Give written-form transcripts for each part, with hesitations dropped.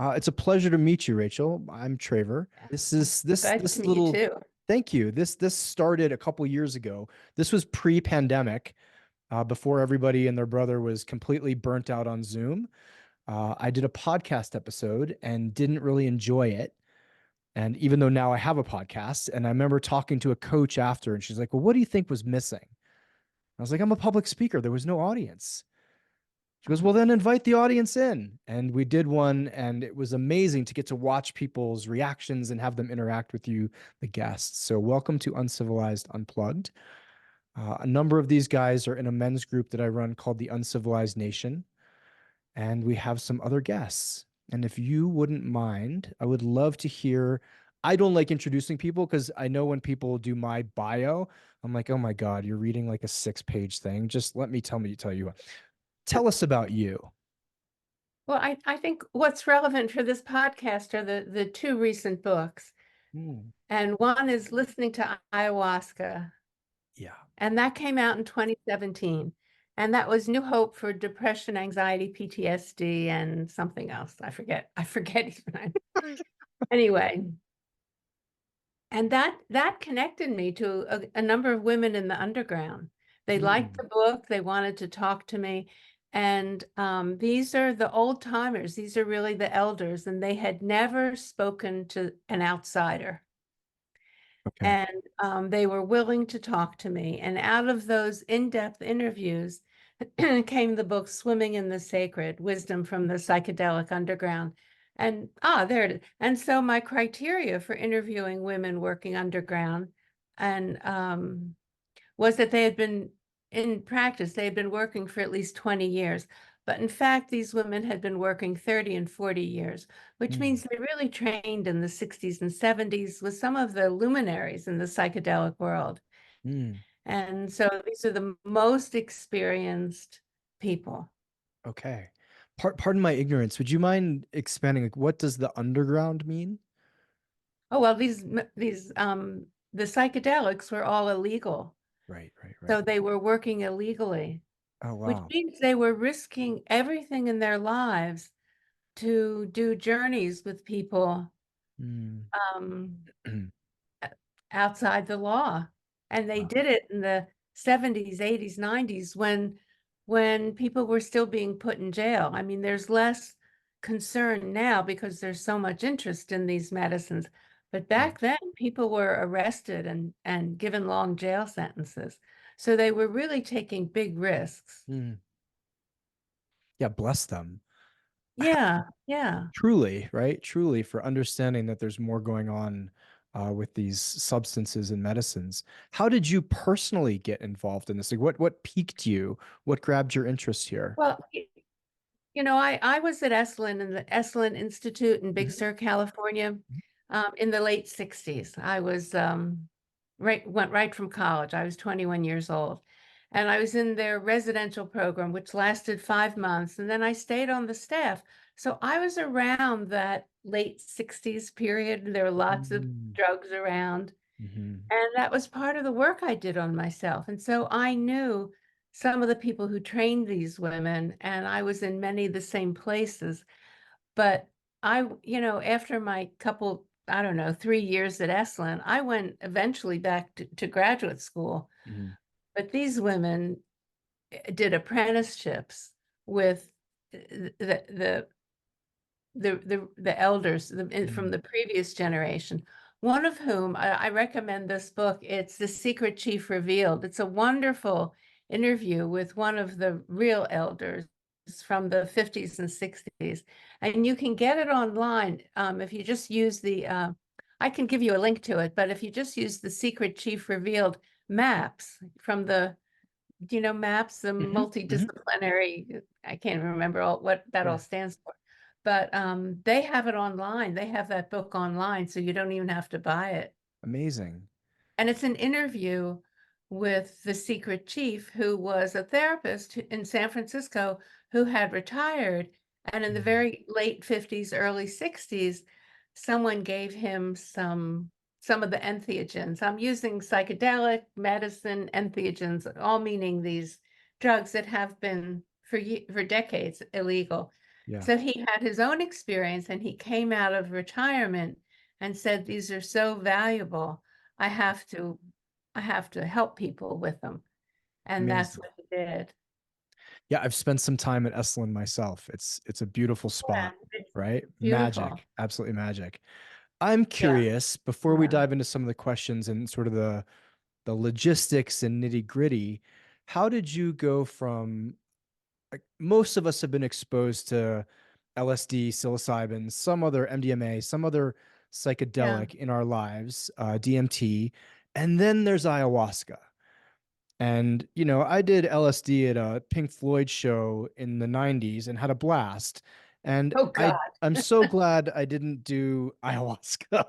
It's a pleasure to meet you, Rachel. I'm Traver. This is this Glad to this meet you little too. Thank you. This started a couple years ago. This was pre-pandemic, before everybody and their brother was completely burnt out on Zoom. I did a podcast episode and didn't really enjoy it. And even though now I have a podcast, and I remember talking to a coach after, and she's like, "Well, what do you think was missing?" I was like, "I'm a public speaker. There was no audience." She goes, "Well, then invite the audience in." And we did one, and it was amazing to get to watch people's reactions and have them interact with you, the guests. So, welcome to Uncivilized Unplugged. A number of these guys are in a men's group that I run called the Uncivilized Nation, and we have some other guests. And if you wouldn't mind, I would love to hear. I don't like introducing people because I know when people do my bio, I'm like, oh my God, you're reading like a 6-page thing. Just let me tell you. Tell us about you. Well, I think what's relevant for this podcast are the two recent books. Hmm. And one is Listening to Ayahuasca, Yeah. and that came out in 2017. And that was New Hope for Depression, Anxiety, PTSD, and something else. I forget. I forget even. Anyway, and that connected me to a number of women in the underground. They liked Mm. the book. They wanted to talk to me. And these are the old timers. These are really the elders, and they had never spoken to an outsider. Okay. And they were willing to talk to me. And out of those in-depth interviews came the book Swimming in the Sacred, Wisdom from the Psychedelic Underground. And there it is. And so my criteria for interviewing women working underground and was that they had been in practice, they had been working for at least 20 years. But in fact, these women had been working 30 and 40 years, which Mm. means they really trained in the 60s and 70s with some of the luminaries in the psychedelic world. Mm. And so these are the most experienced people. Okay. Pardon my ignorance. Would you mind expanding? Like, what does the underground mean? Oh, well, the psychedelics were all illegal. Right, right, right. So they were working illegally, Oh, which wow. means they were risking everything in their lives to do journeys with people Mm. um, outside the law. And they did it in the 70s, 80s, 90s when people were still being put in jail. I mean, there's less concern now because there's so much interest in these medicines. But Right. back then, people were arrested and given long jail sentences. So they were really taking big risks. Mm. Yeah, bless them. Yeah, yeah. Truly, right? Truly, for understanding that there's more going on with these substances and medicines. How did you personally get involved in this? Like, what piqued you? What grabbed your interest here? Well, I was at Esalen in the Esalen Institute in Big Mhm. Sur, California, in the late 60s. I was went right from college. I was 21 years old. And I was in their residential program, which lasted 5 months. And then I stayed on the staff. So I was around that late 60s period. There were lots of Mm. drugs around. Mhm. And that was part of the work I did on myself. And so I knew some of the people who trained these women, and I was in many of the same places. But after my couple, I don't know, 3 years at Esalen, I went eventually back to graduate school. Mhm. But these women did apprenticeships with the elders from Mm. the previous generation, one of whom I recommend this book. It's The Secret Chief Revealed. It's a wonderful interview with one of the real elders from the 50s and 60s. And you can get it online if you just use I can give you a link to it, but if you just use The Secret Chief Revealed maps from maps, the Mhm. Mhm. multidisciplinary, I can't remember what that all Yeah. stands for. But they have it online. They have that book online, so you don't even have to buy it. Amazing. And it's an interview with the secret chief, who was a therapist in San Francisco who had retired. And in the Mhm. very late 50s, early 60s, someone gave him some of the entheogens. I'm using psychedelic medicine, entheogens, all meaning these drugs that have been for decades illegal. Yeah. So he had his own experience, and he came out of retirement and said, these are so valuable. I have to, I have to help people with them. And that's Amazing. what he did. Yeah, I've spent some time at Esalen myself. It's a beautiful Yeah, spot, it's right? beautiful. Magic, absolutely magic. I'm Yeah. curious, before we Yeah. dive into some of the questions and sort of the logistics and nitty-gritty, how did you go from, like, most of us have been exposed to LSD, psilocybin, some other MDMA, some other Yeah. psychedelic in our lives, DMT, and then there's ayahuasca. And, I did LSD at a Pink Floyd show in the 90s and had a blast. And Oh God. I'm so glad I didn't do ayahuasca.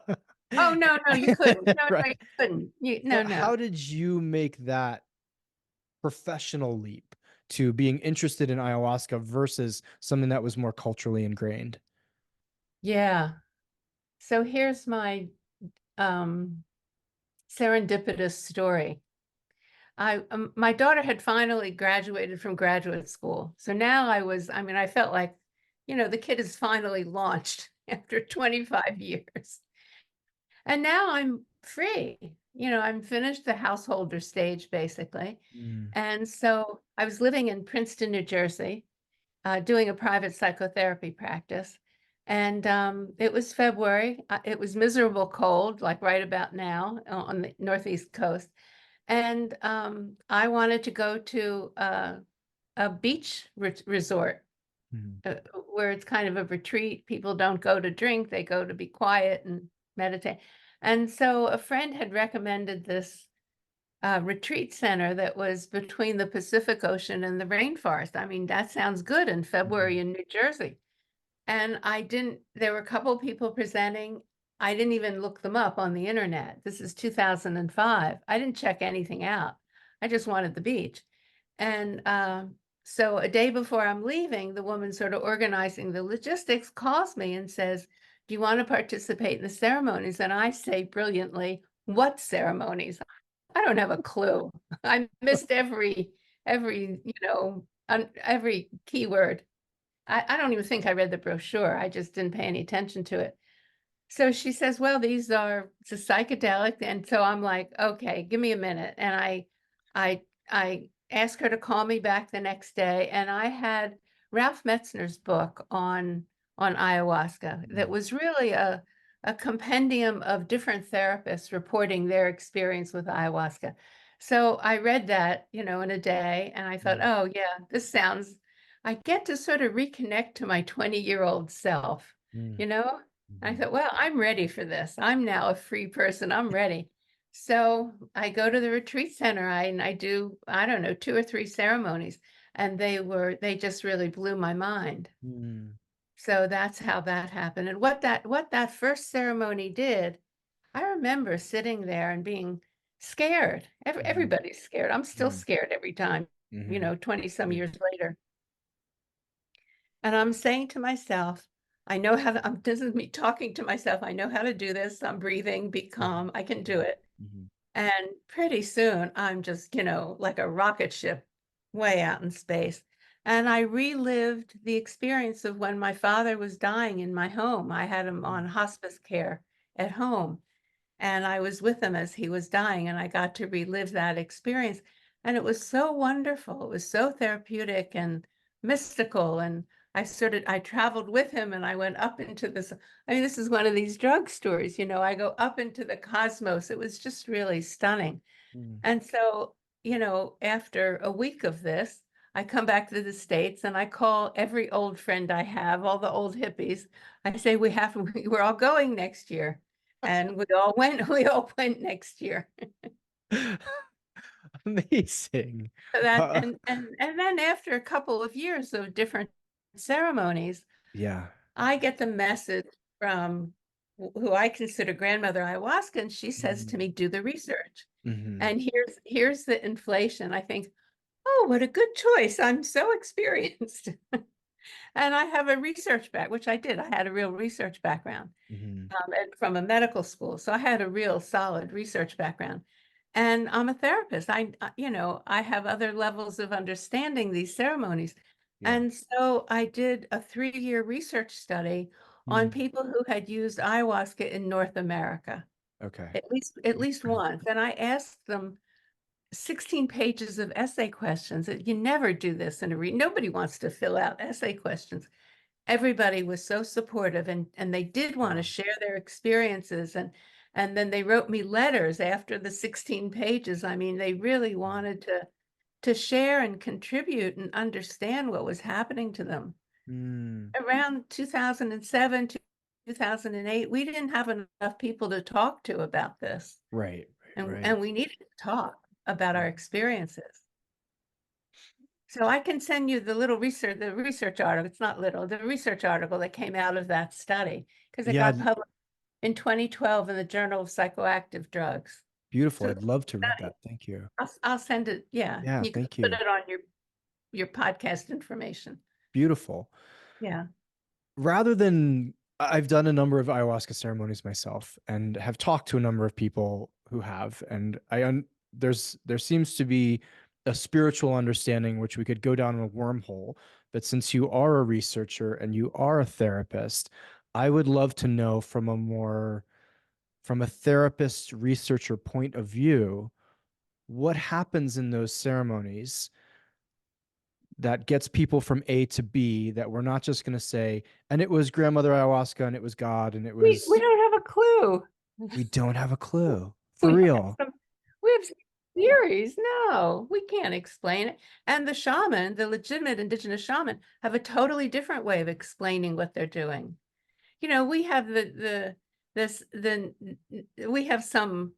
Oh no, no, you couldn't. No, no, you Right. couldn't. No, So no. how did you make that professional leap to being interested in ayahuasca versus something that was more culturally ingrained? Yeah. So here's my um serendipitous story. My daughter had finally graduated from graduate school. So now I mean, I felt like, the kid is finally launched after 25 years. And now I'm free. I'm finished the householder stage basically. Mm, And so I was living in Princeton, New Jersey, doing a private psychotherapy practice. And it was February. It was miserable cold, like right about now on the Northeast coast. And I wanted to go to a beach resort mm, where it's kind of a retreat. People don't go to drink, they go to be quiet and meditate. And so a friend had recommended this retreat center that was between the Pacific Ocean and the rainforest. I mean, that sounds good in February mm, in New Jersey. And there were a couple people presenting. I didn't even look them up on the internet. This is 2005. I didn't check anything out. I just wanted the beach. And so a day before I'm leaving, the woman sort of organizing the logistics calls me and says, do you want to participate in the ceremonies? And I say brilliantly, what ceremonies? I don't have a clue. I missed every keyword. I don't even think I read the brochure. I just didn't pay any attention to it. So she says, well, it's a psychedelic. And so I'm like, okay, give me a minute. And I asked her to call me back the next day. And I had Ralph Metzner's book on ayahuasca that mm, was really a compendium of different therapists reporting their experience with ayahuasca. So I read that, in a day, and I thought, mm, oh yeah, I get to sort of reconnect to my 20-year-old self, mm, you know? I mhm, thought, well, I'm ready for this. I'm now a free person. I'm ready. So I go to the retreat center and I do, I don't know, 2 or 3 ceremonies, and they just really blew my mind. mm, So that's how that happened. And what that first ceremony did, I remember sitting there and being scared. mhm, Everybody's scared. I'm still mm, scared every time, mhm. 20 some Yeah. years later. And I'm saying to myself, I know how to, this is me talking to myself. I know how to do this. I'm breathing, be Mhm, calm. I can do mhm, it. mhm, And pretty soon I'm just, like a rocket ship way out in space. And I relived the experience of when my father was dying in my home. I had him mhm, on hospice care at home. And I was with him as he was dying, and I got to relive that experience. And it was so wonderful. It was so therapeutic and mystical. And I traveled with him and I went up into this. I mean, this is one of these drug stories, I go up into the cosmos. It was just really stunning. mm. And so, after a week of this, I come back to the States and I call every old friend I have, all the old hippies. I say, we're all going next year. And we all went next year. Amazing. So that Uh, and then after a couple of years of different ceremonies, yeah. I get the message from who I consider grandmother ayahuasca, and she says to Mhm, me, do the research. mhm, And here's the inflation. I think, oh, what a good choice. I'm so experienced. And I have a research which I did. I had a real research background mhm, and from a medical school. So I had a real solid research background. And I'm a therapist. I have other levels of understanding these ceremonies. Yeah. And so I did a 3-year research study on Mm. people who had used ayahuasca in North America, Okay. at least once. And I asked them 16 pages of essay questions. You never do this in a nobody wants to fill out essay questions. Everybody was so supportive, and they did want to Wow. share their experiences, and then they wrote me letters after the 16 pages. I mean, they really Wow. wanted to share and contribute and understand what was happening to them. Mm. Around 2007 to 2008, we didn't have enough people to talk to about this, Right. and Right. and we needed to talk about our Right. experiences. So I can send you the research article. It's not little, the research article that came out of that study, because it Yeah. got published in 2012 in the Journal of Psychoactive Drugs. Beautiful. So I'd love to read that. Thank you. I'll send it. Yeah, Yeah. you can Thank put you. it on your podcast information. Beautiful. Yeah. Rather than I've done a number of ayahuasca ceremonies myself and have talked to a number of people who have, and there seems to be a spiritual understanding which we could go down a wormhole. But since you are a researcher and you are a therapist, I would love to know from a therapist researcher point of view, what happens in those ceremonies that gets people from A to B, that we're not just going to say, and it was grandmother ayahuasca and it was God and it We was, don't have a clue. we don't have a clue for We have real. some we have some theories. No, we can't explain it. And the shaman, the legitimate indigenous shaman, have a totally different way of explaining what they're doing. We have we have some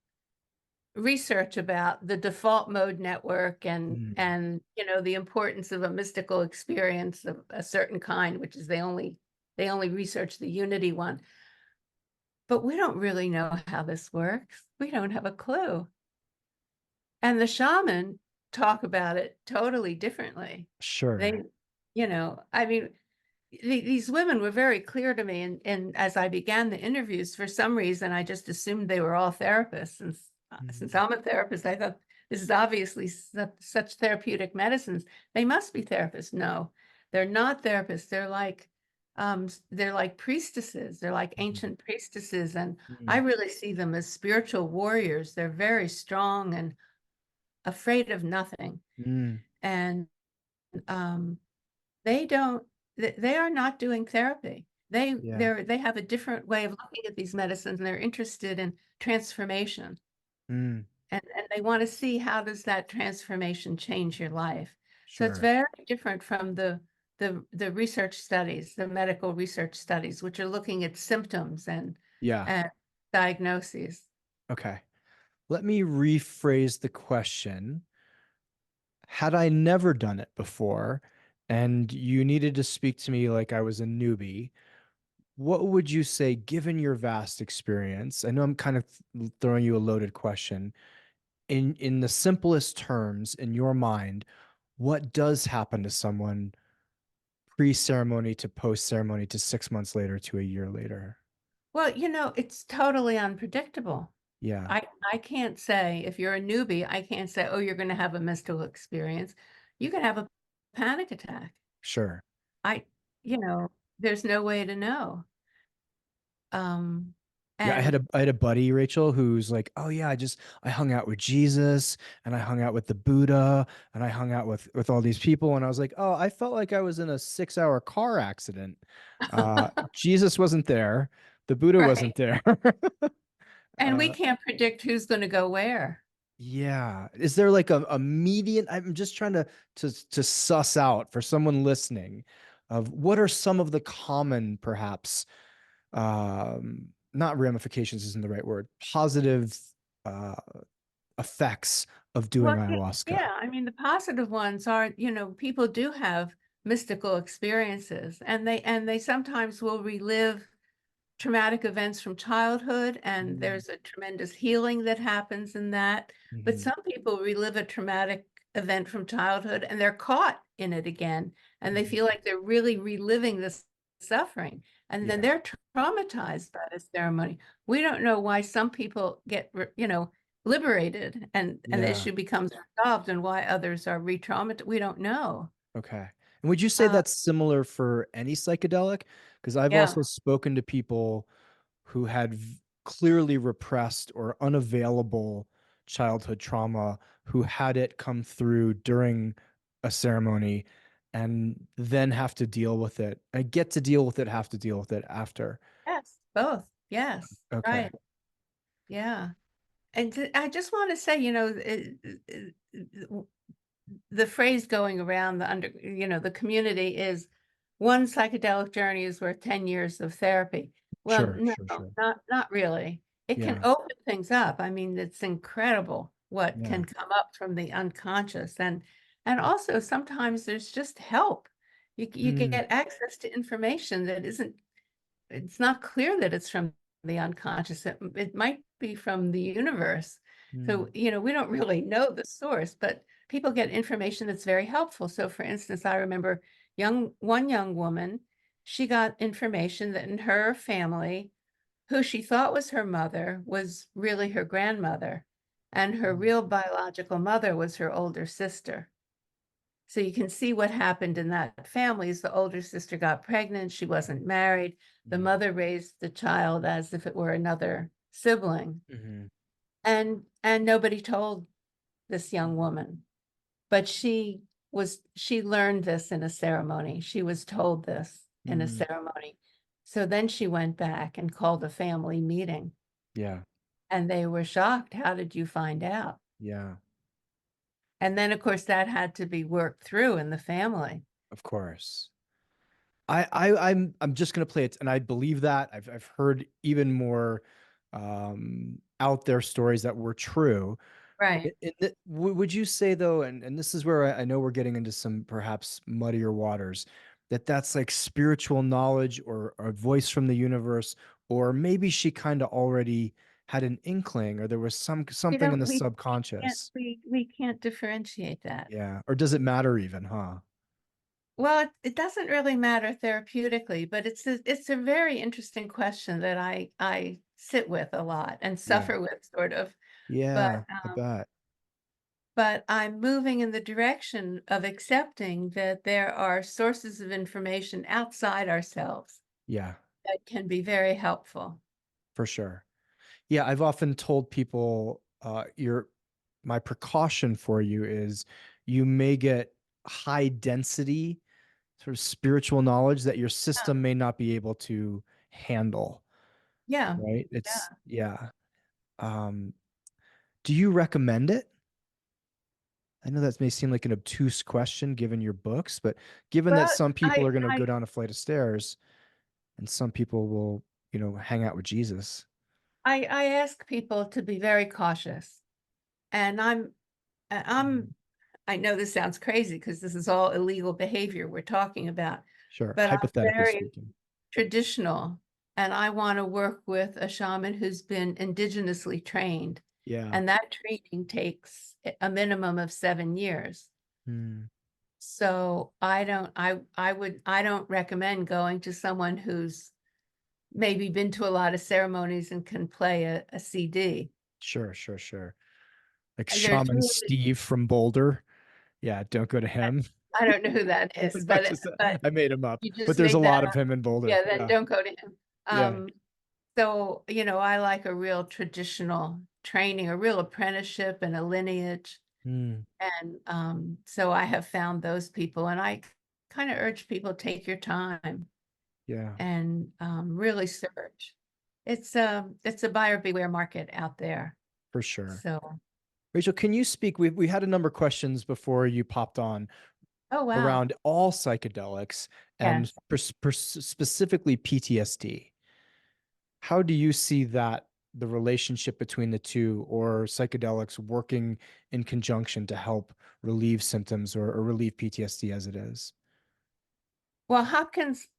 research about the default mode network, and Mm, and the importance of a mystical experience of a certain kind, which is they only research the unity one. But we don't really know how this works. We don't have a clue. And the shaman talk about it totally differently. sure. They, I mean, these women were very clear to me, and as I began the interviews, for some reason, I just assumed they were all therapists. Since Mm, I'm a therapist, I thought this is obviously such therapeutic medicines. They must be therapists. No, they're not therapists. They're like priestesses. They're like mhm, ancient priestesses, and I mm, really see them as spiritual warriors. They're very strong and afraid of nothing. mm, And um, they don't, they are not doing therapy. yeah. They have a different way of looking at these medicines, and they're interested in transformation. Mm, And they want to see, how does that transformation change your life? So it's sure. very different from the research studies, the medical research studies, which are looking at symptoms Yeah. and diagnoses. Okay. Let me rephrase the question. Had I never done it before and you needed to speak to me like I was a newbie, what would you say, given your vast experience? I know I'm kind of throwing you a loaded question. In the simplest terms, in your mind, what does happen to someone pre-ceremony to post-ceremony to 6 months later to a year later? Well, it's totally unpredictable. Yeah, I can't say, if you're a newbie, I can't say, oh, you're going to have a mystical experience. You can have a panic attack. sure. I, you know, there's no way to know. Um, Yeah, and I had a buddy, Rachel, who's like, "Oh yeah, I hung out with Jesus and I hung out with the Buddha and I hung out with all these people." And I was like, "Oh, I felt like I was in a 6 hour car accident. Jesus wasn't there. The Buddha right. wasn't there." And we uh, can't predict who's going to go where. yeah. Is there like a median? I'm just trying to suss out for someone listening of what are some of the common, perhaps, not ramifications isn't the right word, positive uh, effects of doing Well, ayahuasca. yeah, I mean, the positive ones are, people do have mystical experiences, and they sometimes will relive traumatic events from childhood, and Mm, there's a tremendous healing that happens in that. But mhm, some people relive a traumatic event from childhood, and they're caught in it again, and they mhm. feel like they're really reliving this suffering, and then Yeah, they're traumatized by the ceremony. We don't know why some people get, liberated, and the yeah. issue becomes resolved, and why others are re-traumatized. We don't know. Okay. And would you say Uh, that's similar for any psychedelic? Because I've yeah. also spoken to people who had clearly repressed or unavailable childhood trauma who had it come through during a ceremony and then have to deal with it. I get to deal with it, have to deal with it after. Yes, both. Yes, Okay. right. Yeah. And I just want to say, the phrase going around the community is one psychedelic journey is worth 10 years of therapy. Well, Sure, no, sure, sure. not really. It can Yeah. open things up. I mean, it's incredible what Yeah. can come up from the unconscious. And also sometimes there's just help. You Mm, get access to information that isn't it's not clear that it's from the unconscious. It might be from the universe. So, mm, we don't really know the source, but people get information that's very helpful. So, for instance, I remember one young woman, she got information that in her family, who she thought was her mother was really her grandmother, and her mm, real biological mother was her older sister. So you can see what happened in that family is the older sister got pregnant, she wasn't married. The mm, mother raised the child as if it were another sibling. mhm, And nobody told this young woman. But she learned this in a ceremony. She was told this in a mm. ceremony. So then she went back and called a family meeting, Yeah. and they were shocked. How did you find out? Yeah. And then, of course, that had to be worked through in the family. Of course. I'm just gonna play it, and I believe that I've heard even more out there stories that were true. Right. Would you say though, and this is where I know we're getting into some perhaps muddier waters, that that's like spiritual knowledge or a voice from the universe, or maybe she kind of already had an inkling, or there was We something in don't the we can't subconscious. we can't differentiate that. Yeah. Or does it matter even, huh? Well, it doesn't really matter therapeutically, but it's a very interesting question that I sit with a lot and Yeah. suffer with sort of. But Yeah, I bet. but I'm moving in the direction of accepting that there are sources of information outside ourselves Yeah, that can be very helpful. for sure. Yeah, I've often told people your my precaution for you is you may get high density sort of spiritual knowledge that your Yeah. system may not be able to handle, Yeah. right? It's Yeah. yeah. Um, do you recommend it? I know that may seem like an obtuse question given your books, but given that Well, some people I are going to I go down a flight of stairs and some people will, hang out with Jesus. I ask people to be very cautious, and Mhm. I know this sounds crazy because this is all illegal behavior we're talking about, Sure, but I'm hypothetically very speaking. traditional, and I want to work with a shaman who's been indigenously trained, Yeah. and that training takes a minimum of 7 years. Mm, So I don't recommend going to someone who's maybe been to a lot of ceremonies and can play a CD. sure, sure, sure. Like There's Shaman really Steve from Boulder. Yeah, don't go to him. I don't know who that is, I but just I made him up, you but just there's a made that lot of up. him in Boulder. Yeah, then Yeah. don't go to him. Yeah. So, I like a real traditional training, a real apprenticeship and a lineage. Mm, And so I have found those people, and I kind of urge people take your time yeah, and really search. It's a buyer beware market out there. for sure. So, Rachel, can you speak? We had a number of questions before you popped on oh wow. around all psychedelics and Yes. specifically PTSD. How do you see that the relationship between the two or psychedelics working in conjunction to help relieve symptoms or relieve PTSD as it is? Well,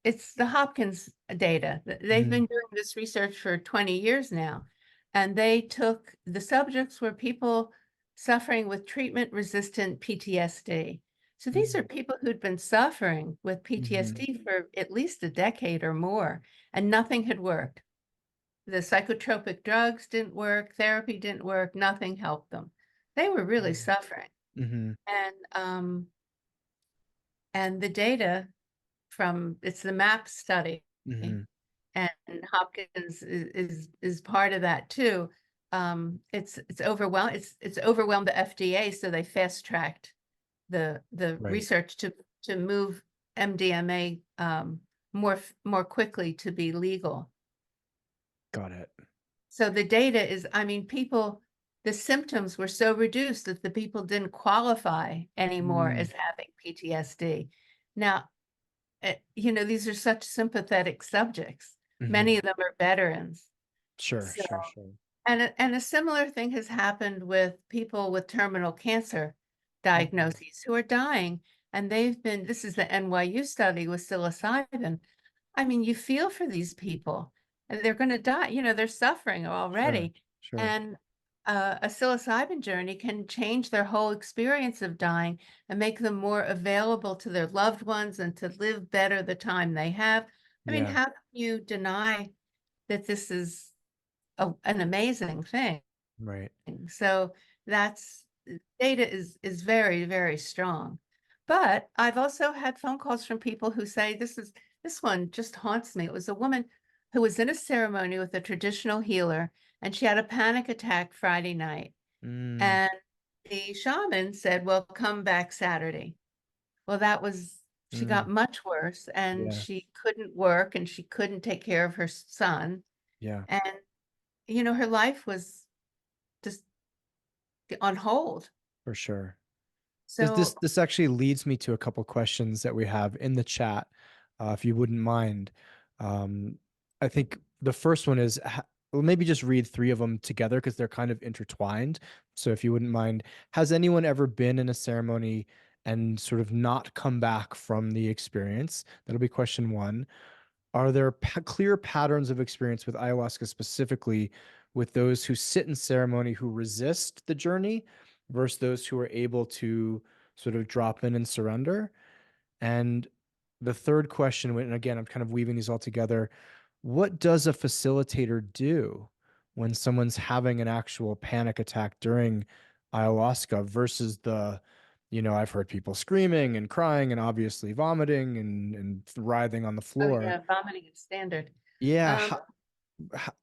it's the Hopkins data. They've Mhm, been doing this research for 20 years now, and they took the subjects were people suffering with treatment-resistant PTSD. So these are mhm, people who'd been suffering with mhm, PTSD for at least a decade or more, and nothing had worked. The psychotropic drugs didn't work, therapy didn't work, nothing helped them. They were really suffering. mhm, And And the data from, it's the MAP study, Hmm. and Hopkins is part of that too. It's overwhelmed. It's overwhelmed the FDA, so they fast tracked the Right. research to move MDMA more quickly to be legal. Got it. So the data is, I mean, the symptoms were so reduced that the people didn't qualify anymore Mm. as having PTSD. Now, these are such sympathetic subjects. Hmm. Many of them are veterans. Sure, So, sure, sure. and a similar thing has happened with people with terminal cancer Mhm. diagnoses who are dying. And this is the NYU study with psilocybin. I mean, you feel for these people and they're going to die. They're suffering Sure, already. sure. And a psilocybin journey can change their whole experience of dying and make them more available to their loved ones and to live better the time they have. I mean, Yeah, how can you deny that this is an amazing thing? right. So that's data is very, very strong. But I've also had phone calls from people who say this one just haunts me. It was a woman who was in a ceremony with a traditional healer, and she had a panic attack Friday night. Mm, And the shaman said, "Well, come back Saturday." Well, she got mm, much worse, and yeah, she couldn't work and she couldn't take care of her son. yeah, And, her life was just on hold. for sure. This So, this actually leads me to a couple questions that we have in the chat, if you wouldn't mind. Um, I think the first one is, well, maybe just read three of them together because they're kind of intertwined. So if you wouldn't mind, has anyone ever been in a ceremony and sort of not come back from the experience? That'll be question one. Are there clear patterns of experience with ayahuasca specifically with those who sit in ceremony who resist the journey versus those who are able to sort of drop in and surrender? And the third question, and again, I'm kind of weaving these all together. What does a facilitator do when someone's having an actual panic attack during ayahuasca versus I've heard people screaming and crying and obviously vomiting and writhing on the oh floor. yeah, vomiting is standard. Yeah. Um,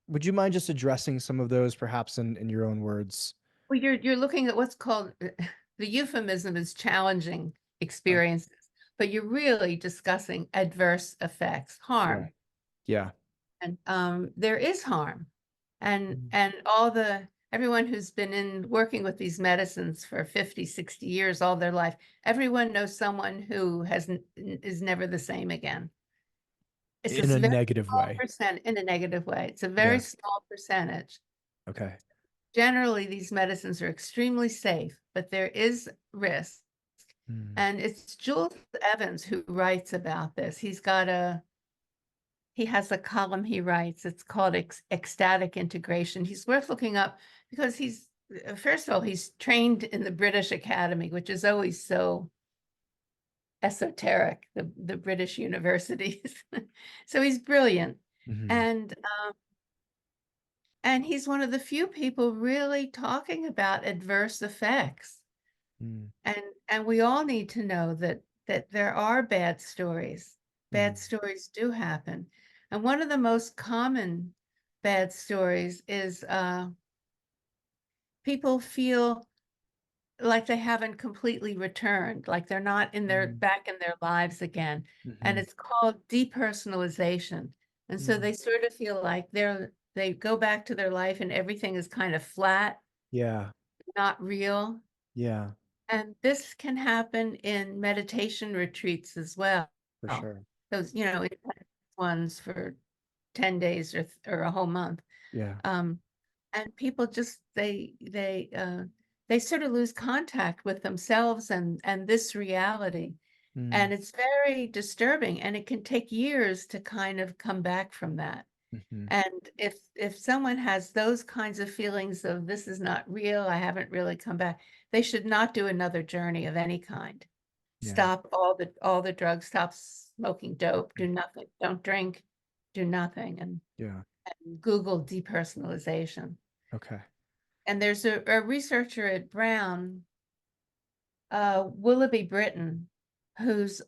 Would you mind just addressing some of those perhaps in your own words? well, you're looking at what's called the euphemism is challenging Uh, experiences, but you're really discussing adverse effects, yeah. harm. Yeah. And there is harm. And Mm. and everyone who's been in working with these medicines for 50, 60 years, all their life, everyone knows someone who is never the same again. It's In a a very negative small way. percent in a negative way. It's a very Yeah. small percentage. Okay. Generally, these medicines are extremely safe, but there is risk. Mm. And it's Jules Evans who writes about this. He has a column he writes. It's called Ecstatic Integration. He's worth looking up because first of all, he's trained in the British Academy, which is always so esoteric, the British universities. So he's brilliant. Hmm. And and he's one of the few people really talking about adverse effects. Mm. And we all need to know that there are bad stories. Bad Hmm. stories do happen. And one of the most common bad stories is people feel like they haven't completely returned, like they're not Mm. back in their lives again. And Hmm. it's called depersonalization. And so Mm. they sort of feel like they go back to their life and everything is kind of flat, Yeah. not real. Yeah. And this can happen in meditation retreats as well. For sure. Those, intense ones for 10 days or a whole month. Yeah. Um, and people just they sort of lose contact with themselves and this reality. Mm. And it's very disturbing and it can take years to kind of come back from that. Hmm. And if someone has those kinds of feelings of this is not real, I haven't really come back, they should not do another journey of any kind. Yeah. Stop all the drugs, stop smoking dope, do nothing, don't drink, do nothing, and Yeah. Google depersonalization. Okay. And there's a researcher at Brown, Willoughby Britton, who's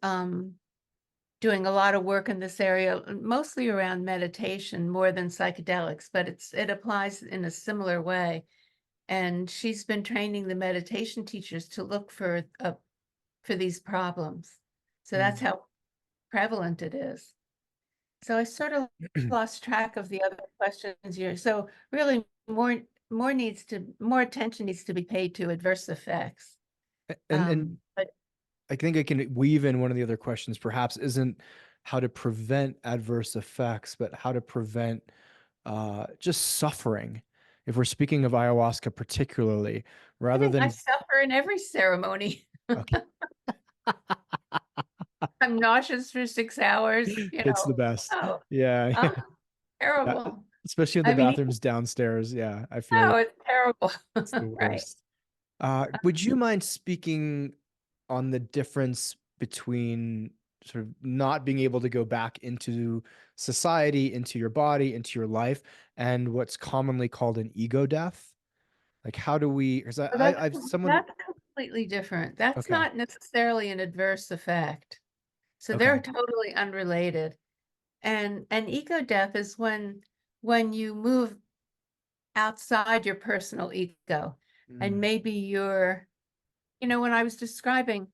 doing a lot of work in this area, mostly around meditation more than psychedelics, but it applies in a similar way. And she's been training the meditation teachers to look for these problems. So that's Mm. how prevalent it is. So I sort of lost track of the other questions here. So really more attention needs to be paid to adverse effects. And But I think I can weave in one of the other questions, perhaps isn't how to prevent adverse effects, but how to prevent just suffering. If we're speaking of ayahuasca particularly, I rather think I than suffer in every ceremony. okay, I'm nauseous for 6 hours, it's the best. Oh, Yeah, oh, yeah. Uh, terrible. especially in the I mean, bathrooms downstairs. Yeah, I feel no, you. it's terrible. It's the Right. worst. Would you mind speaking on the difference between sort of not being able to go back into society, into your body, into your life, and what's commonly called an ego death? Like, how do we? Because So that's I've someone. that's completely different. That's Okay. not necessarily an adverse effect. So they're Okay. totally unrelated. And ego death is when you move outside your personal ego and Mm, maybe when I was describing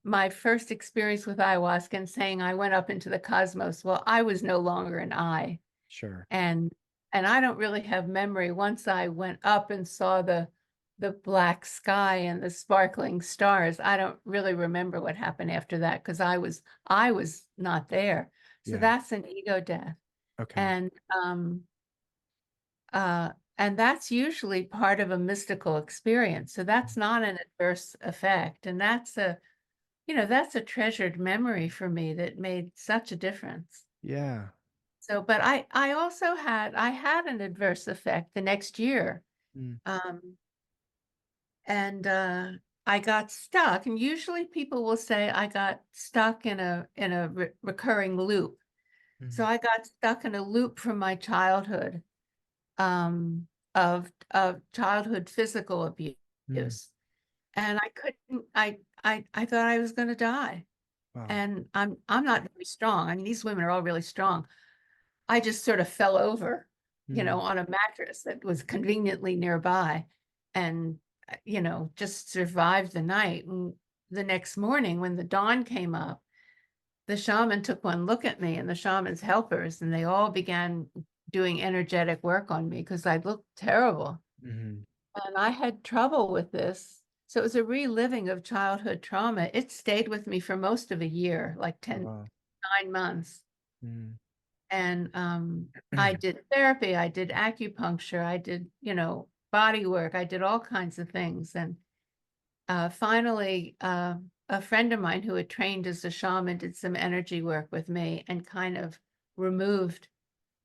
my first experience with ayahuasca and saying I went up into the cosmos, well, I was no longer an I. sure. And and I don't really have memory. Once I went up and saw the black sky and the sparkling stars, I don't really remember what happened after that because I was not there. So Yeah. that's an ego death. Okay. And and that's usually part of a mystical experience. So that's not an adverse effect. And that's a treasured memory for me that made such a difference. Yeah. So, but I had an adverse effect the next year. Mm, Um, and I got stuck. And usually people will say I got stuck in a recurring loop. So mhm, I got stuck in a loop from my childhood of childhood physical mm. abuse. And I couldn't I thought I was going to die. Wow. And I'm not very strong. I mean, these women are all really strong. I just sort of fell over, Mm, on a mattress that was conveniently nearby and, just survived the night. And the next morning, when the dawn came up, the shaman took one look at me and the shaman's helpers, and they all began doing energetic work on me because I looked terrible. mhm. And I had trouble with this. So it was a reliving of childhood trauma. It stayed with me for most of a year, like Oh, 10, wow. 9 months. Mm. And I did therapy, I did acupuncture, I did, body work, I did all kinds of things. And finally, a friend of mine who had trained as a shaman did some energy work with me and kind of removed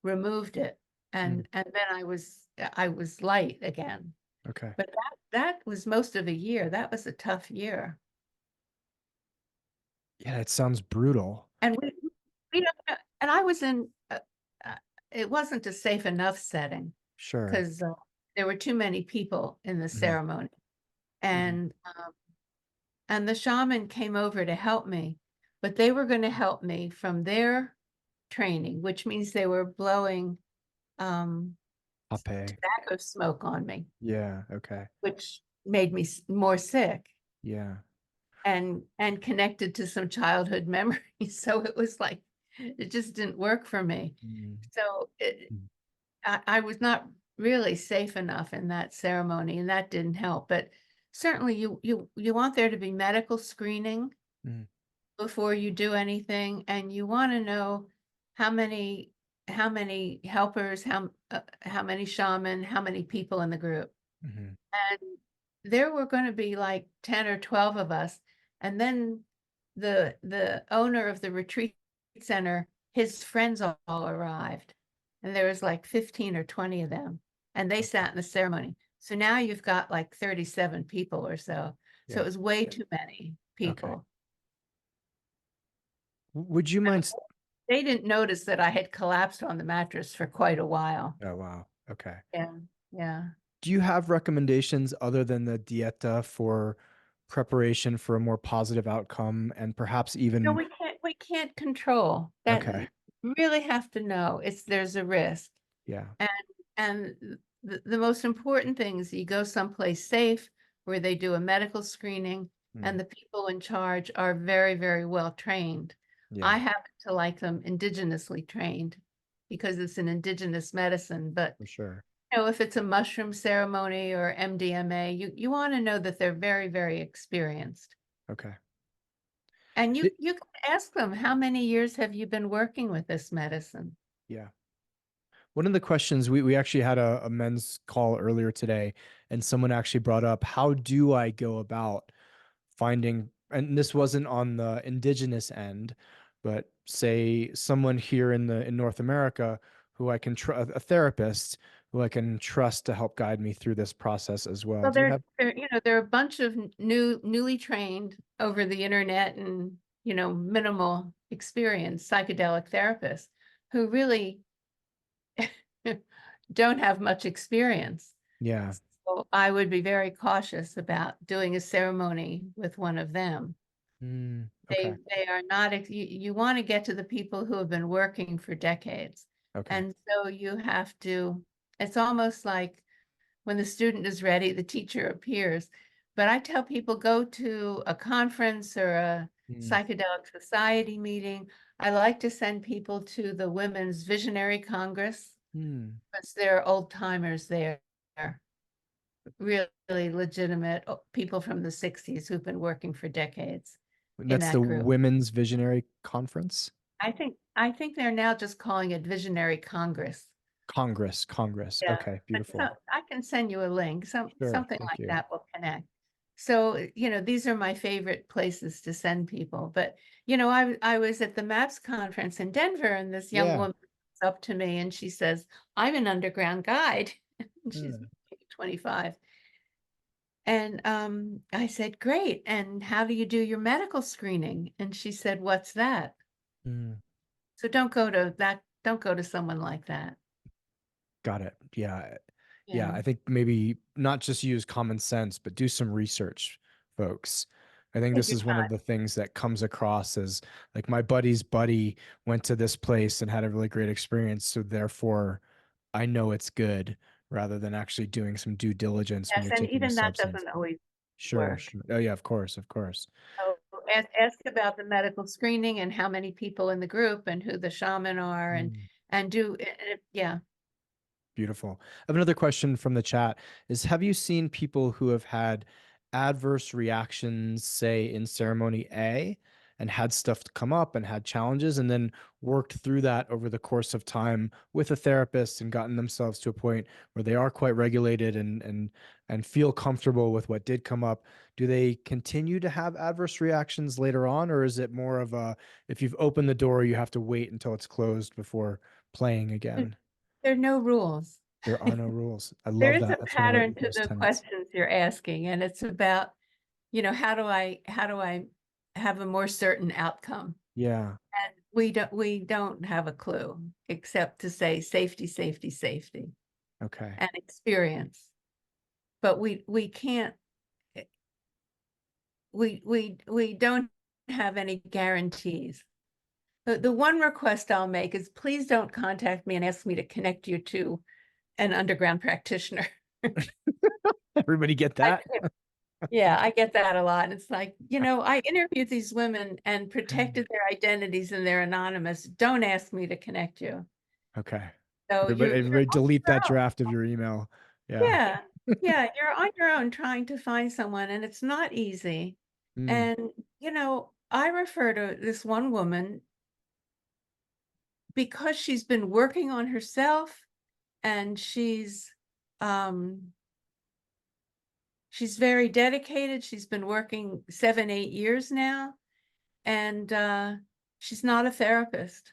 removed it. Mm. And then I was light again. Okay. But that was most of a year. That was a tough year. Yeah, it sounds brutal. And we don't know, and I was in it wasn't a safe enough setting Sure. because there were too many people in the Mhm, ceremony. mhm, And the shaman came over to help me, but they were going to help me from their training, which means they were blowing um, Pape. tobacco smoke on me, Yeah. Okay. which made me more sick Yeah. and connected to some childhood memories. So it was like it just didn't work for me. Mm, So mm, I was not really safe enough in that ceremony, and that didn't help. But certainly, you want there to be medical screening mm, before you do anything, and you want to know how many how many helpers, how many shaman, how many people in the group. mhm, And there were going to be like 10 or 12 of us. And then the owner of the retreat center, his friends all arrived. And there was like 15 or 20 of them. And they okay. sat in the ceremony. So now you've got like 37 people or so. So it Yeah. was way too many Okay. people. Would you mind? They didn't notice that I had collapsed on the mattress for quite a while. Oh, wow. Okay. Yeah. Yeah. Do you have recommendations other than the dieta for preparation for a more positive outcome, and perhaps No, even we can't control that. okay, You really have to know there's a risk. yeah, And the most important thing is you go someplace safe where they do a medical screening mm, and the people in charge are very, very well trained. yeah, I happen to like them indigenously trained because it's an indigenous medicine. But for sure. if it's a mushroom ceremony or MDMA, you want to know that they're very, very experienced. Okay. And you It- you can ask them, how many years have you been working with this medicine? yeah. One of the questions we actually had a men's call earlier today, and someone actually brought up, how do I go about finding, and this wasn't on the indigenous end, but say someone here in North America who I can trust, a therapist who I can trust to help guide me through this process as well. Well, Do you have? there are a bunch of newly trained over the internet and, minimal experience psychedelic therapists who really don't have much experience. Yeah. So I would be very cautious about doing a ceremony with one of them. Okay. They are not, you want to get to the people who have been working for decades. Okay. And so you have to, it's almost like when the student is ready, the teacher appears. But I tell people, go to a conference or a Mm, psychedelic society meeting. I like to send people to the Women's Visionary Congress mm. because there are old timers there, really legitimate people from the 60s who've been working for decades in That's the that group. Women's Visionary Conference? I think they're now just calling it Visionary Congress. Congress, Congress. Yeah, Okay, but beautiful. I can send you a link. Sure. Something Thank like you. that will connect. So, these are my favorite places to send people. But, I was at the MAPS conference in Denver, and this young Yeah. woman comes up to me and she says, "I'm an underground guide." And she's Mm, maybe 25. And I said, "Great. And how do you do your medical screening?" And she said, "What's that?" mm. So don't go to that. Don't go to someone like that. Got it. Yeah. Yeah. Yeah. I think maybe not just use common sense, but do some research, folks. I think Take this your is one of time. the things that comes across as like my buddy's buddy went to this place and had a really great experience. So therefore, I know it's good rather than actually doing some due diligence when Yes, you're and taking a even that substance. doesn't always Sure. work. Sure. Oh, yeah. Of course. Of course. So ask about the medical screening and how many people in the group and who the shaman are Mm. and yeah. Beautiful. I have another question from the chat is, have you seen people who have had adverse reactions, say in ceremony A, and had stuff come up and had challenges and then worked through that over the course of time with a therapist and gotten themselves to a point where they are quite regulated and feel comfortable with what did come up? Do they continue to have adverse reactions later on, or is it more of a, if you've opened the door, you have to wait until it's closed before playing There again? there are no rules. There are no rules. I There love is a that. That's one of our pattern to ethos the tenets. questions you're asking, and it's about, how do I have a more certain outcome? Yeah. And we don't have a clue except to say safety, safety, safety, Okay. and experience. But we can't we don't have any guarantees. The one request I'll make is please don't contact me and ask me to connect you to an underground practitioner. Everybody get I, that? yeah, I get that a lot. And it's like, I interviewed these women and protected their identities and they're anonymous. Don't ask me to connect you. Okay. So you're Everybody on delete your that own. draft of your email. Yeah. Yeah. Yeah, you're on your own trying to find someone and it's not easy. Mm, And, I refer to this one woman because she's been working on herself and um she's very dedicated. She's been working 7, 8 years now, and she's not a therapist.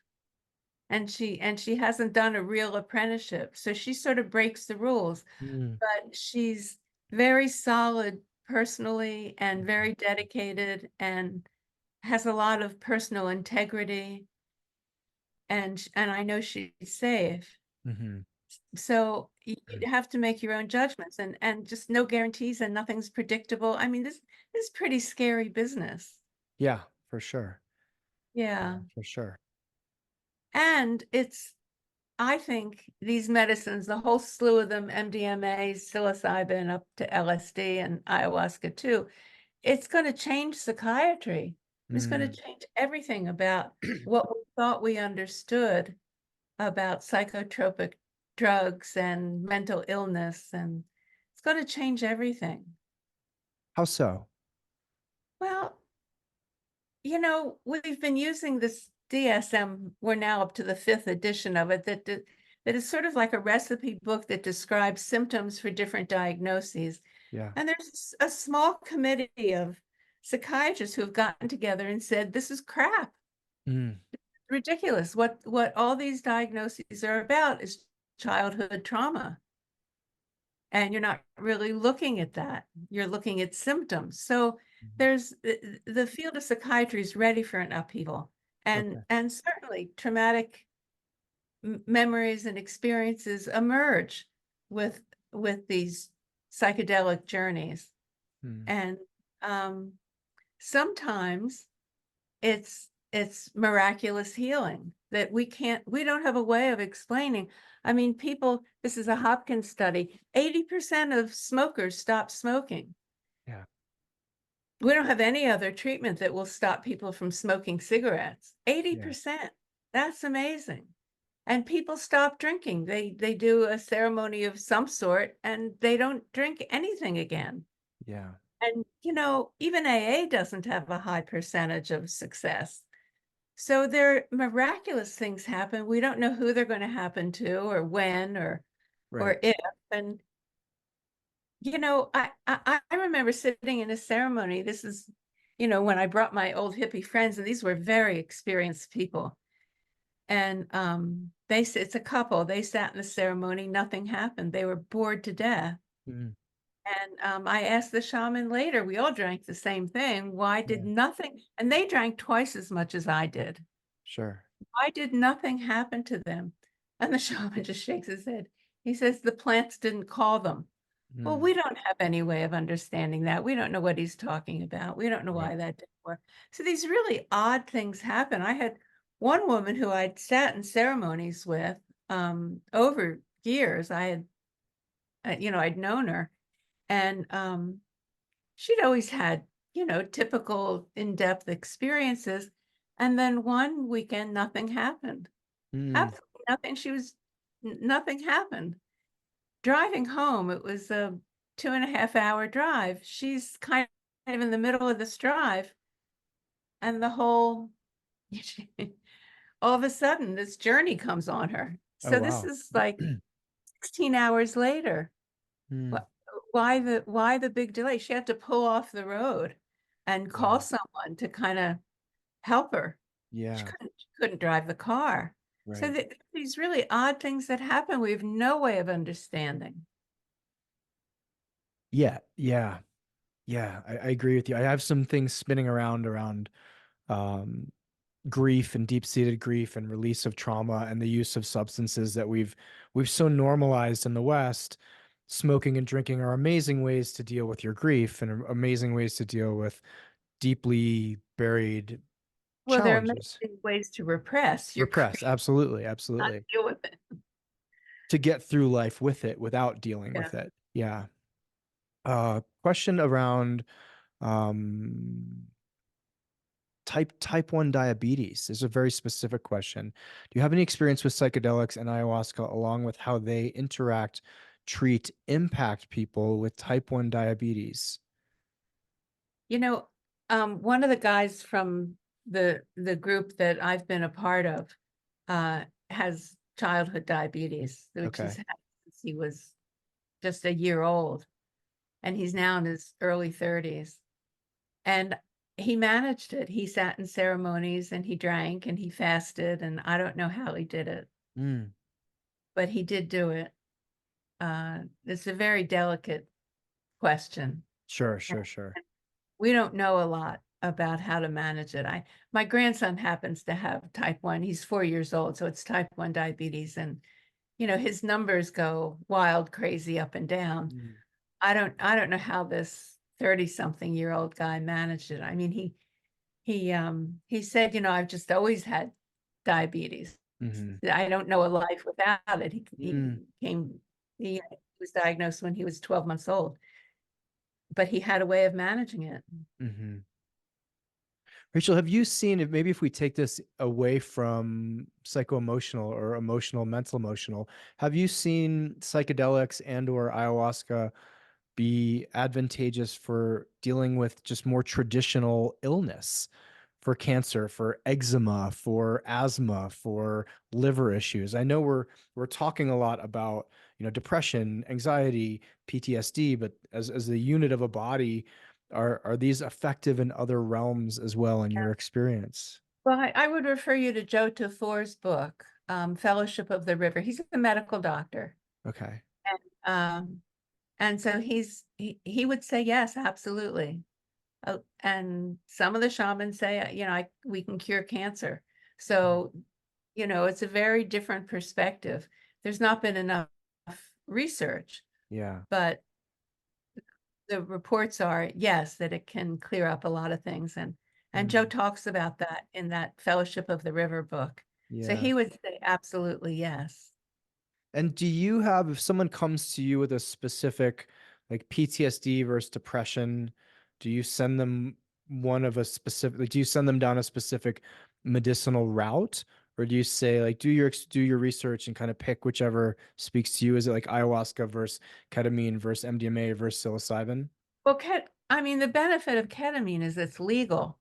And she hasn't done a real apprenticeship. So she sort of breaks the rules, mm, but she's very solid personally and mhm, very dedicated and has a lot of personal integrity and I know she's safe. mhm. So you have to make your own judgments, and just no guarantees, and nothing's predictable. I mean, this is pretty scary business. Yeah, for sure. Yeah, Yeah. for sure. And I think these medicines, the whole slew of them, MDMA, psilocybin, up to LSD and ayahuasca too, it's going to change psychiatry. It's going to Mm. change everything about what we thought we understood about psychotropic drugs and mental illness, and it's going to change everything. How so? Well, we've been using this DSM. We're now up to the fifth edition of it, that is sort of like a recipe book that describes symptoms for different diagnoses. Yeah. And there's a small committee of psychiatrists who have gotten together and said, this is crap. Mm. Ridiculous. What all these diagnoses are about is childhood trauma. And you're not really looking at that. You're looking at symptoms. So Mhm. there's the field of psychiatry is ready for an upheaval. And Okay. and certainly traumatic memories and experiences emerge with these psychedelic journeys. Mm. And sometimes it's miraculous healing that we don't have a way of explaining. I mean, this is a Hopkins study, 80% of smokers stop smoking. Yeah. We don't have any other treatment that will stop people from smoking cigarettes. Yeah. 80%. That's amazing. And people stop drinking. They do a ceremony of some sort and they don't drink anything again. Yeah. And even AA doesn't have a high percentage of success. So there miraculous things happen. We don't know who they're going to happen to or when or Right. if. And I remember sitting in a ceremony. This is, when I brought my old hippie friends, and these were very experienced people. And it's a couple. They sat in the ceremony, nothing happened. They were bored to death. Mm. And I asked the shaman later, we all drank the same thing. Why did Yeah. nothing? And they drank twice as much as I did. Sure. Why did nothing happen to them? And the shaman just shakes his head. He says the plants didn't call them. Well, Mm. we don't have any way of understanding that. We don't know what he's talking about. We don't know Right. why that didn't work. So these really odd things happen. I had one woman who I'd sat in ceremonies with over years. I'd known her, and she'd always had, typical in-depth experiences. And then one weekend, nothing happened. Mm. Absolutely nothing. Nothing happened. Driving home, it was a 2.5 hour drive. She's kind of in the middle of this drive, and all of a sudden, this journey comes on her. Oh, So this wow. is like 16 hours later. Mm. Wh- Why the big delay? She had to pull off the road and call Yeah. someone to kind of help her. She Yeah. couldn't drive the car. So Right. these really odd things that happen, we have no way of understanding. Yeah. Yeah. Yeah. I agree with you. I have some things spinning around um, grief and deep-seated grief and release of trauma and the use of substances that we've so normalized in the West. Smoking and drinking are amazing ways to deal with your grief and amazing ways to deal with deeply buried Well, there are many challenges. ways to repress your grief, Repress, absolutely, not absolutely. deal with it. To get through life with it without dealing Yeah. with it. Yeah. Question around um type 1 diabetes. This is a very specific question. Do you have any experience with psychedelics and ayahuasca along with how they interact, treat, impact people with type 1 diabetes? You know, one of the guys from the group that I've been a part of has childhood diabetes, which he's Okay. had since he was just a year old, and he's now in his early 30s. And he managed it. He sat in ceremonies and he drank and he fasted, and I don't know how he did it, Mm, but he did do it. It's a very delicate question. sure, sure, sure. We don't know a lot about how to manage it. My grandson happens to have type 1. He's 4 years old, so it's type 1 diabetes, and his numbers go wild, crazy up and down. Mm. I don't know how this 30-something-year-old guy managed it. I mean, he said, I've just always had diabetes. Mm-hmm. I don't know a life without it. Mm. He was diagnosed when he was 12 months old, but he had a way of managing it. Mm-hmm. Rachel, have you seen, if maybe if we take this away from psycho-emotional or emotional, mental emotional, have you seen psychedelics and or ayahuasca be advantageous for dealing with just more traditional illness, for cancer, for eczema, for asthma, for liver issues? I know we're talking a lot about, depression, anxiety, PTSD, but as the unit of a body, are these effective in other realms as well in your experience? Well, I would refer you to Joe Tafour's book, Fellowship of the River. He's a medical doctor. Okay. And, and so he would say, yes, absolutely. And some of the shamans say, we can cure cancer. So, it's a very different perspective. There's not been enough research, Yeah. but the reports are, yes, that it can clear up a lot of things. And Joe Mm. talks about that in that Fellowship of the River book. So Yeah. he would say absolutely yes. And do you have, if someone comes to you with a specific, like PTSD versus depression, do you send them one of a specific, like, do you send them down a specific medicinal route? Or do you say, like, do your research and kind of pick whichever speaks to you? Is it like ayahuasca versus ketamine versus MDMA versus psilocybin? Well, I mean, the benefit of ketamine is it's legal,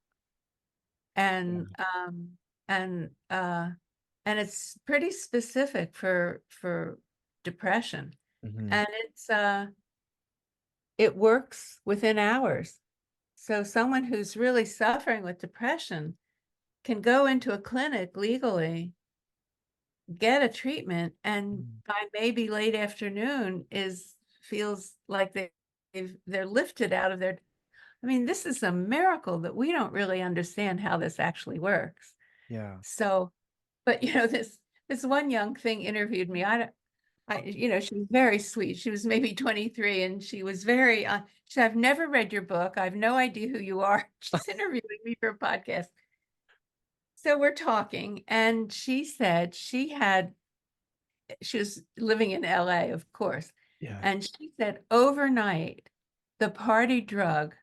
and Yeah. um and uh and it's pretty specific for depression, Hmm. and it works within hours. So someone who's really suffering with depression can go into a clinic legally, get a treatment, and by maybe late afternoon is feels like they're lifted out of their. I mean, this is a miracle that we don't really understand how this actually works. Yeah. So, but this one young thing interviewed me. I don't, she was very sweet. She was maybe 23, and she was very. She said, "I've never read your book. I have no idea who you are." She's interviewing me for a podcast. So we're talking, and she said she was living in LA, of course, Yeah. and she said overnight the party drug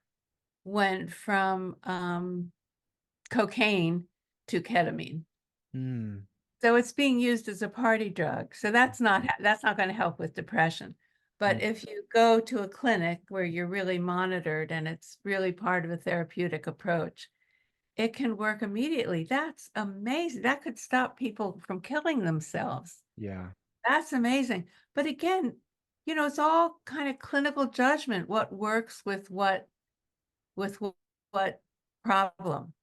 went from cocaine to ketamine. Mm. So it's being used as a party drug. So that's not going to help with depression. Mm. But if you go to a clinic where you're really monitored and it's really part of a therapeutic approach, it can work immediately. That's amazing. That could stop people from killing themselves. Yeah. That's amazing. But again, it's all kind of clinical judgment, what works with what problem.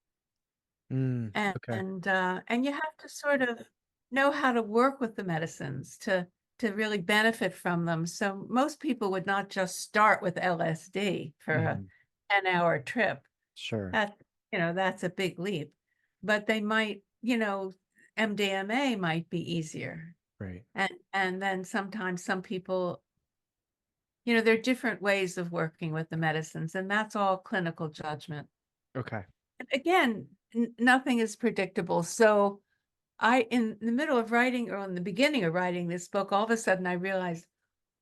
Mm. Okay. And you have to sort of know how to work with the medicines to really benefit from them. So most people would not just start with LSD for a Mhm. 10-hour trip. Sure. That's a big leap. But they might, MDMA might be easier. Right. And then sometimes some people, there are different ways of working with the medicines, and that's all clinical judgment. Okay. Again, nothing is predictable. So in the middle of writing, or in the beginning of writing this book, all of a sudden I realized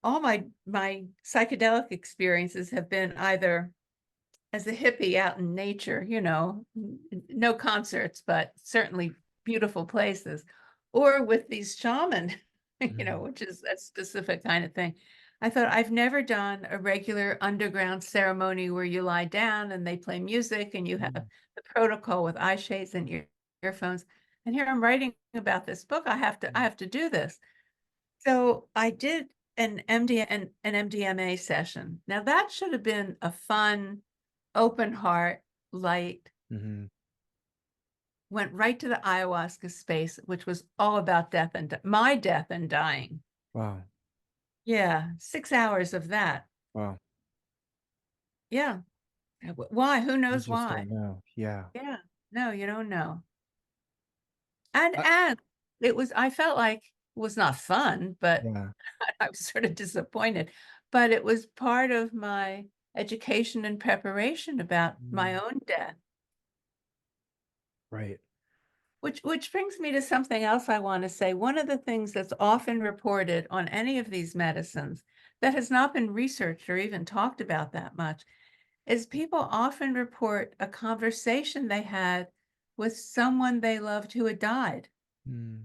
all my psychedelic experiences have been either as a hippie out in nature, no concerts, but certainly beautiful places, or with these shaman, Mhm. which is a specific kind of thing. I thought I've never done a regular underground ceremony where you lie down and they play music and you have Mm. the protocol with eye shades and earphones. And here I'm writing about this book. I Mm. have to do this. So I did an MDMA session. Now that should have been a fun, open heart, light, Mhm. went right to the ayahuasca space, which was all about my death and dying. Wow. Yeah, 6 hours of that. Wow. Yeah. Why? Who You knows just why? don't know. Yeah. Yeah. No, you don't know. And I, and I felt like was not fun, but Yeah. I was sort of disappointed. But it was part of my education and preparation about my Mm, own death. right. Which brings me to something else I want to say. One of the things that's often reported on any of these medicines that has not been researched or even talked about that much is people often report a conversation they had with someone they loved who had died. Mm,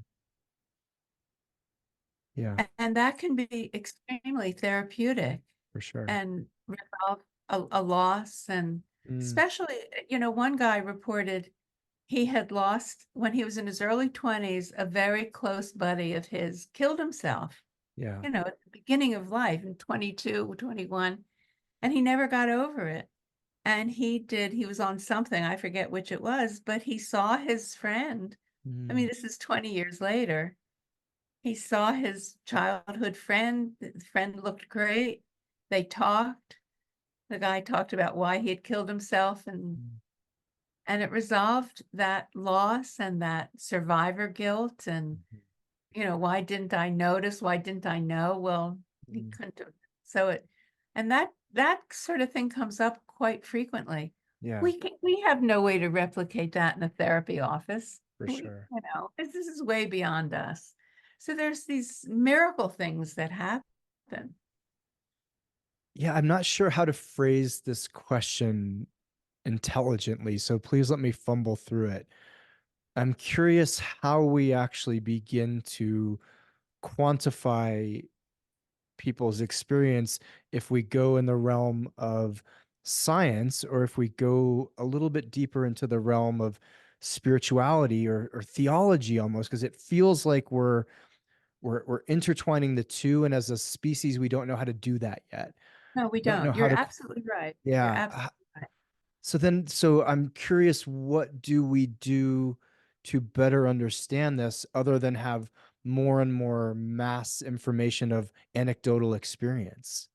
yeah, And that can be extremely therapeutic for sure. and resolve a loss. And Mm, especially, one guy reported he had lost, when he was in his early 20s, a very close buddy of his killed himself, yeah. at the beginning of life in 22, 21, and he never got over it. And he was on something, I forget which it was, but he saw his friend. I mean, Mm, this is 20 years later. He saw his childhood friend. The friend looked great. They talked. The guy talked about why he had killed himself, and mm, and it resolved that loss and that survivor guilt. And mhm, why didn't I notice? Why didn't I know? Well, he mm. couldn't have. So and that sort of thing comes up quite frequently. Yeah, We have no way to replicate that in a therapy office. for sure. This is way beyond us. So there's these miracle things that happen. Yeah, I'm not sure how to phrase this question intelligently, so please let me fumble through it. I'm curious how we actually begin to quantify people's experience if we go in the realm of science or if we go a little bit deeper into the realm of spirituality or theology almost because it feels like we're intertwining the two, and as a species we don't know how to do that yet. No, we Don't know don't. how You're to absolutely right. You're yeah. absolutely right. So I'm curious, what do we do to better understand this other than have more and more mass information of anecdotal experience?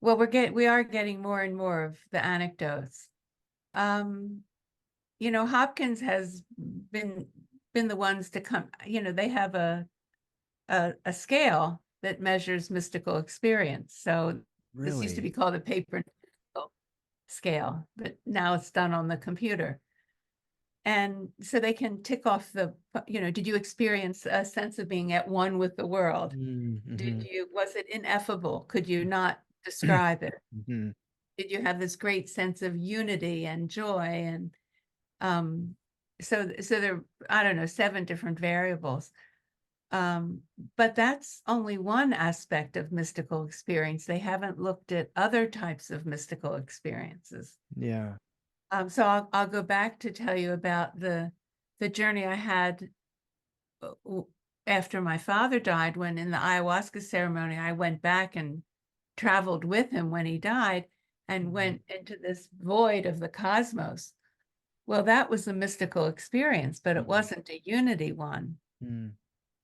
Well, we are getting more and more of the anecdotes. Um, Hopkins has been the ones to come, they have a scale that measures mystical experience. So this used to be Really? called a paper scale, but now it's done on the computer. And so they can tick off did you experience a sense of being at one with the world? Mm-hmm. Was it ineffable? Could you not describe it? Hmm. Did you have this great sense of unity and joy? And um, so there, I don't know, 7 different variables. Um, but that's only one aspect of mystical experience. They haven't looked at other types of mystical experiences. Yeah. So I'll go back to tell you about the journey I had after my father died, when in the ayahuasca ceremony, I went back and traveled with him when he died and Mm-hmm. went into this void of the cosmos. Well, that was a mystical experience, but it wasn't a unity one. Mm-hmm.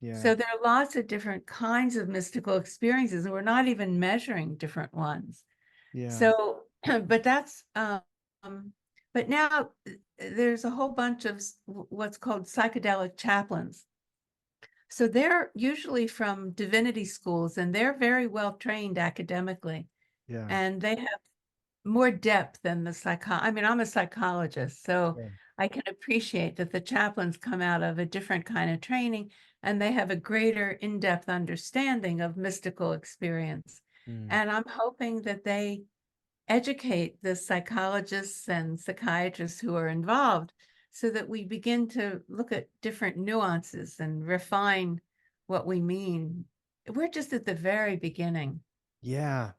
Yeah. So there are lots of different kinds of mystical experiences, and we're not even measuring different ones. Yeah. So, but that's, but now there's a whole bunch of what's called psychedelic chaplains. So they're usually from divinity schools, and they're very well trained academically, Yeah. and they have more depth than I mean, I'm a psychologist, so Yeah. I can appreciate that the chaplains come out of a different kind of training, and they have a greater in-depth understanding of mystical experience. Mm. And I'm hoping that they educate the psychologists and psychiatrists who are involved so that we begin to look at different nuances and refine what we mean. We're just at the very beginning. Yeah.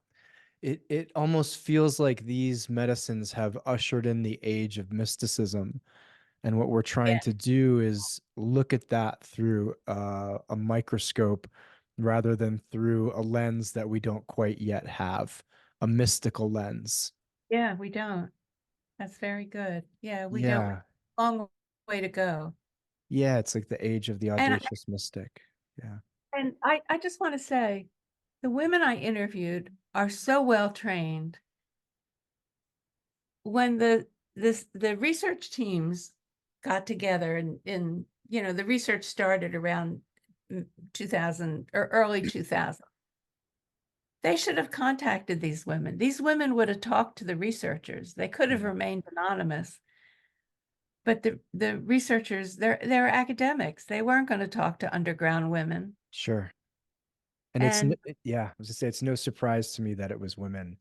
It almost feels like these medicines have ushered in the age of mysticism. And what we're trying Yeah. to do is look at that through a microscope rather than through a lens that we don't quite yet have, a mystical lens. Yeah, we don't. That's very good. Yeah, we don't. Yeah. Long way to go. Yeah. It's like the age of the And audacious mystic. Yeah. I just want to say the women I interviewed are so well trained. When the research teams got together in the research started around 2000 or early 2000. They should have contacted these women. These women would have talked to the researchers. They could have Mhm. remained anonymous, but the researchers, they're academics. They weren't going to talk to underground women. Sure. And And yeah, I was gonna say it's no surprise to me that it was women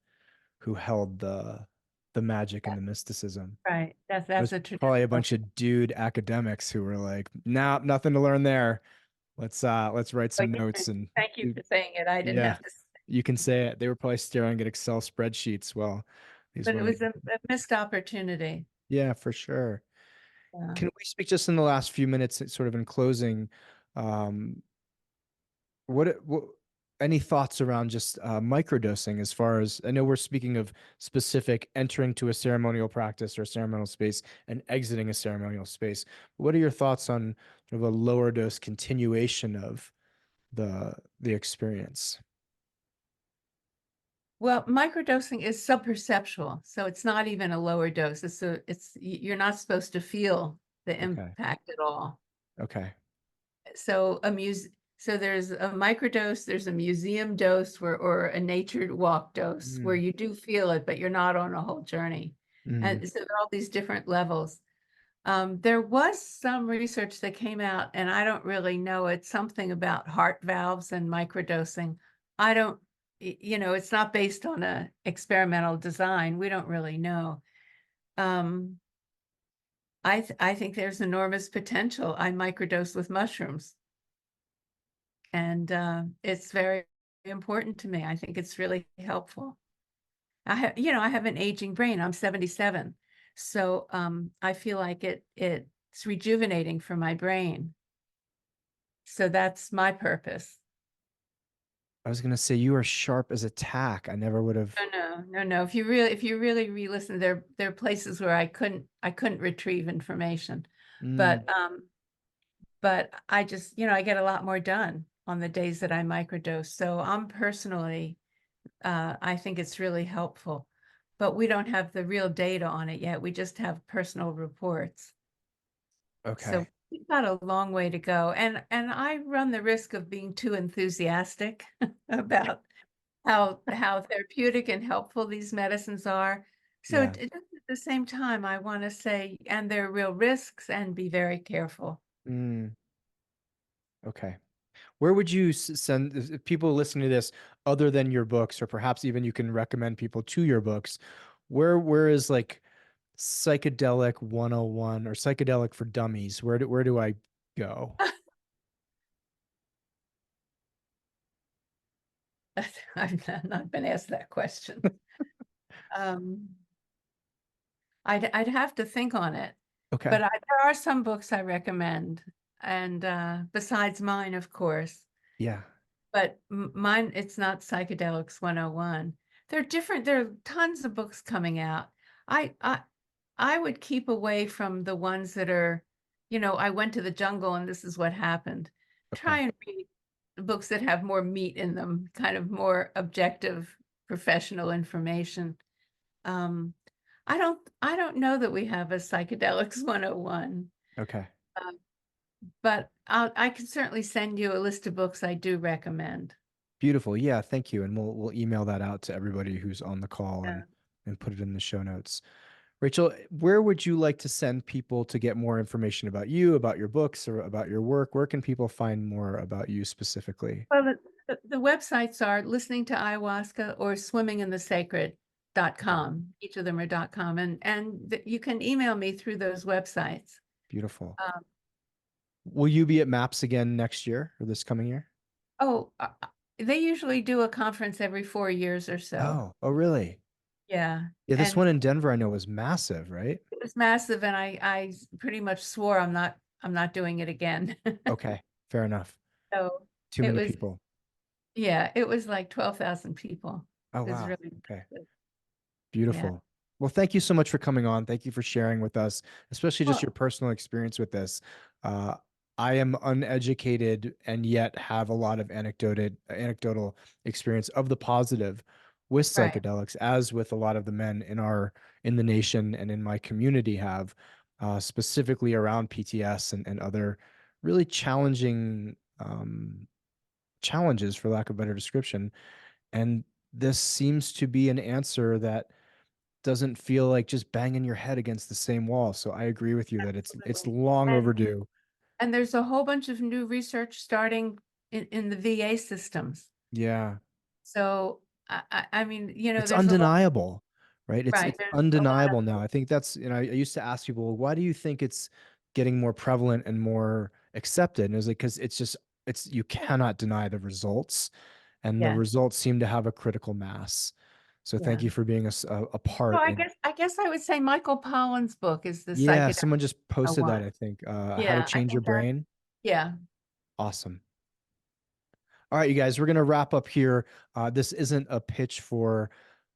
who held the magic and the mysticism. right, It that's was a probably a traditional. bunch of dude academics who were like, nah, nothing to learn there. Let's write But some notes and thank you for saying it. I didn't yeah, have to, you can say it. They were probably staring at Excel spreadsheets while these but it was women. a missed opportunity. Yeah, for sure. Yeah. Can we speak just in the last few minutes, sort of in closing? Um, what any thoughts around just microdosing as far as I know we're speaking of specific entering to a ceremonial practice or a ceremonial space and exiting a ceremonial space. What are your thoughts on sort of a lower dose continuation of the experience? Well, microdosing is subperceptual, so it's not even a lower dose. You're not supposed to feel the Okay. impact at all. Okay. So so there's a microdose, there's a museum dose or a nature walk dose where Mm, you do feel it, but you're not on a whole journey. mm, And so there are all these different levels. There was some research that came out, and I don't really know. It's something about heart valves and microdosing. I don't, it's not based on a experimental design. We don't really know. Um, I think there's enormous potential. I microdose with mushrooms, and it's very important to me. I think it's really helpful. I have an aging brain. I'm 77. So I feel like it's rejuvenating for my brain. So that's my purpose. I was gonna say you are sharp as a tack. I never would have. No. If you really re-listen, there are places where I couldn't retrieve information. Mm, But I just, I get a lot more done on the days that I microdose. So I'm personally, I think it's really helpful. But we don't have the real data on it yet. We just have personal reports. So okay. we've got a long way to go. And I run the risk of being too enthusiastic about how therapeutic and helpful these medicines are. So Yeah. at the same time, I want to say, and there are real risks, and be very careful. Mm, okay. Where would you send if people listening to this other than your books, or perhaps even you can recommend people to your books? Where is like psychedelic 101 or psychedelic for dummies? Where do I go? I've not been asked that question. Um, I'd have to think on it, Okay. but there are some books I recommend, and besides mine, of course. Yeah. But mine, it's not Psychedelics 101. They're different. There are tons of books coming out. I I I would keep away from the ones that are, I went to the jungle and this is what happened. Try Okay. and read books that have more meat in them, kind of more objective professional information. Um, I don't know that we have a Psychedelics 101. Okay. Um, but I can certainly send you a list of books I do recommend. Beautiful. Yeah, thank you. And we'll email that out to everybody who's on the call Yeah. and put it in the show notes. Rachel, where would you like to send people to get more information about you, about your books, or about your work? Where can people find more about you specifically? Well, the websites are listening to ayahuasca or Okay. swimminginthesacred.com. Each of them are .com, and you can email me through those websites. Beautiful. Um, Will you be at MAPS again next year or this coming year? oh, they usually do a conference every 4 years or so. Oh, really? Yeah, Yeah, this and one in Denver I know was massive, right? it was massive, and I pretty much swore I'm not doing it again. Okay, fair enough. So Too it many was, people. yeah, it was like 12,000 people. Oh, It was wow. really Okay. impressive. Yeah. Beautiful. Well, thank you so much for coming on. Thank you for sharing with us, especially just Well, your personal experience with this. Uh, I am uneducated and yet have a lot of anecdotal experience of the positive with right. psychedelics, as with a lot of the men in the nation and in my community have, specifically around PTS and other really challenging challenges, for lack of a better description. And this seems to be an answer that doesn't feel like just banging your head against the same wall. So I agree with you that it's Absolutely. long And overdue. and there's a whole bunch of new research starting in the VA systems. Yeah. So I mean, It's there's a lot, undeniable, right? It's right? it's There's a lot undeniable of now. I think that's, I used to ask people, well, why do you think it's getting more prevalent and more accepted? And it was like, because it's you cannot deny the results, and the yeah, results seem to have a critical mass. So thank yeah. you for being a So part in. I guess I would say Michael Pollan's book is the Yeah, psychedelic someone just posted that, one. I think. How to Yeah, I change your think that, brain. yeah. Awesome. All right, you guys, we're going to wrap up here. This isn't a pitch for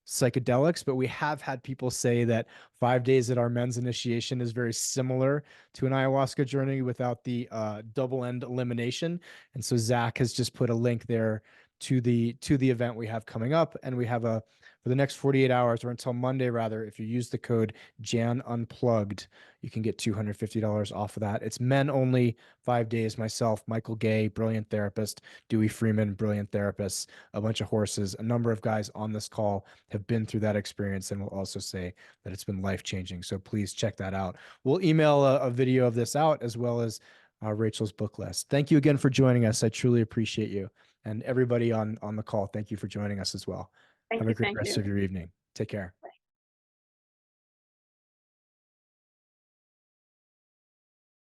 psychedelics, but we have had people say that 5 days at our men's initiation is very similar to an ayahuasca journey without the double end elimination. And so Zach has just put a link there to the event we have coming up, and we have a for the next 48 hours, or until Monday rather. If you use the code Jan Unplugged, you can get $250 off of that. It's men only, 5 days. Myself, Michael Gay, brilliant therapist, Dewey Freeman, brilliant therapist, a bunch of horses. A number of guys on this call have been through that experience and will also say that it's been life changing. So please check that out. We'll email a video of this out, as well as Rachel's book list. Thank you again for joining us. I truly appreciate you. And everybody on the call, thank you for joining us as well. Have Thank a you, great thank rest you. of your evening. Take care.